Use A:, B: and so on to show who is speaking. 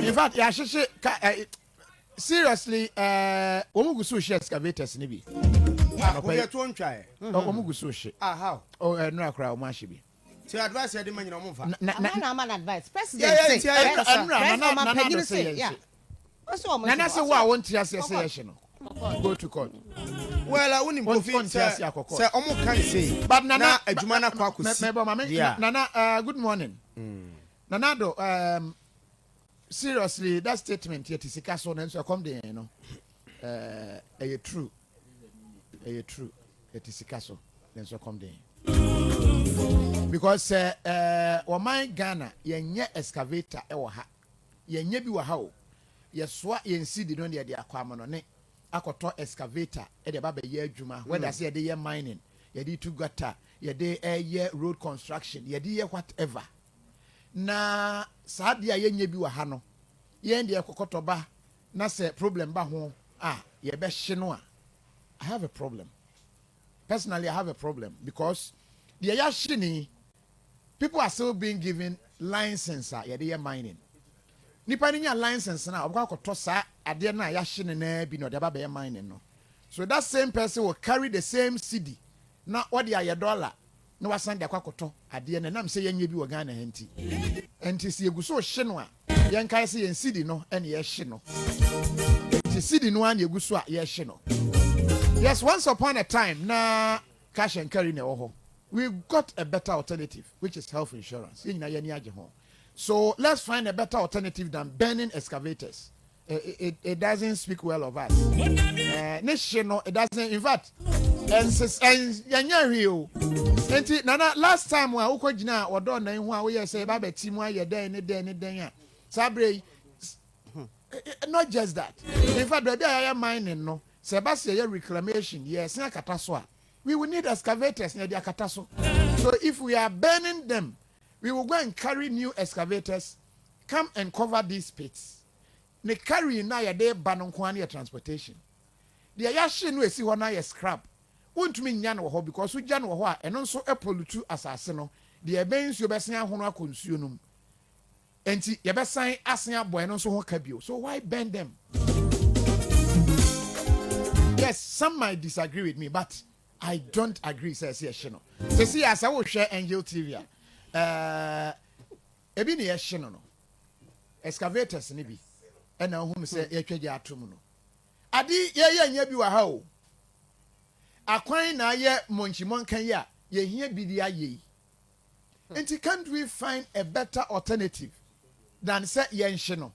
A: In fact, yeah, seriously, omugu sushi excavators ni bi.
B: We to ntwa.
A: Omugu sushi.
B: How?
A: Oh, no akra omashi.
B: So advice ya de manyi no mfa.
C: Na man advice. President say. Yeah.
A: Nana say wa won tia say no. Go to court.
B: Well, woni Kofi say omo kan say.
A: But Nana
B: adwuma na kwa akosi.
A: Nana, good morning. Nana do seriously, that statement yet is so so come there, you know. True. True. It is so then so come there. Because my Ghana yenye excavator e wo ha. Yenye bi wo ha o. Yeswa yensi di no de akwama no ne akoto excavator e de baba ye adwuma. Whether say de ye mining, ye de to gutter, ye de ye road construction, ye de ye whatever. Na sadia yenye bi wa ha no yen de ekokoto ba na se problem ba ho ye be hye no a I have a problem. Personally, I have a problem because the yashini people are still being given license ye de mining. Nipa ni nya license na obakoto sa ade na yashini na bi no de ba be mining no. So that same person will carry the same CD na what the $1 na wasan de akwakoto ade na nam se yenye bi wo Ghana henti enti se eguso hye no a yen kai se yen CD no ene ye hye no enti CD no an eguso a ye hye no. Yes, once upon a time na cash and carry na ho we got a better alternative which is health insurance yin na ye ni age ho. So let's find a better alternative than burning excavators. It doesn't speak well of us. It doesn't, in fact, and Nana, last time when Ukojina or Donna, who we say, Baba Timwa, you're there, and Sabre, not just that. In fact, the day I am mining, no, Sebastian reclamation, yes, Nakataswa. We will need excavators near the Akataso. So if we are burning them, we will go and carry new excavators, come and cover these pits. Ne carry na ya de banon kwani transportation. The yashi no esi ho na ya scrap. Wontumi nya no ho because we gya no ho a eno nso epolutu asase no. The ebensu obesan ahono akonsuo num. Enti ye besan asen aboy no nso ho kabio. So why burn them? Yes, some might disagree with me, but I don't agree says here shino. So see as I will share Angel TV. Ebi ne shino no. Excavators ni bi. And now whom say Ekweja Atumuno. Adi ye bi wa ha o. Akwan na ye monchimon kan ya ye hia bidia ye. And can't we find a better alternative than say ye nhye no?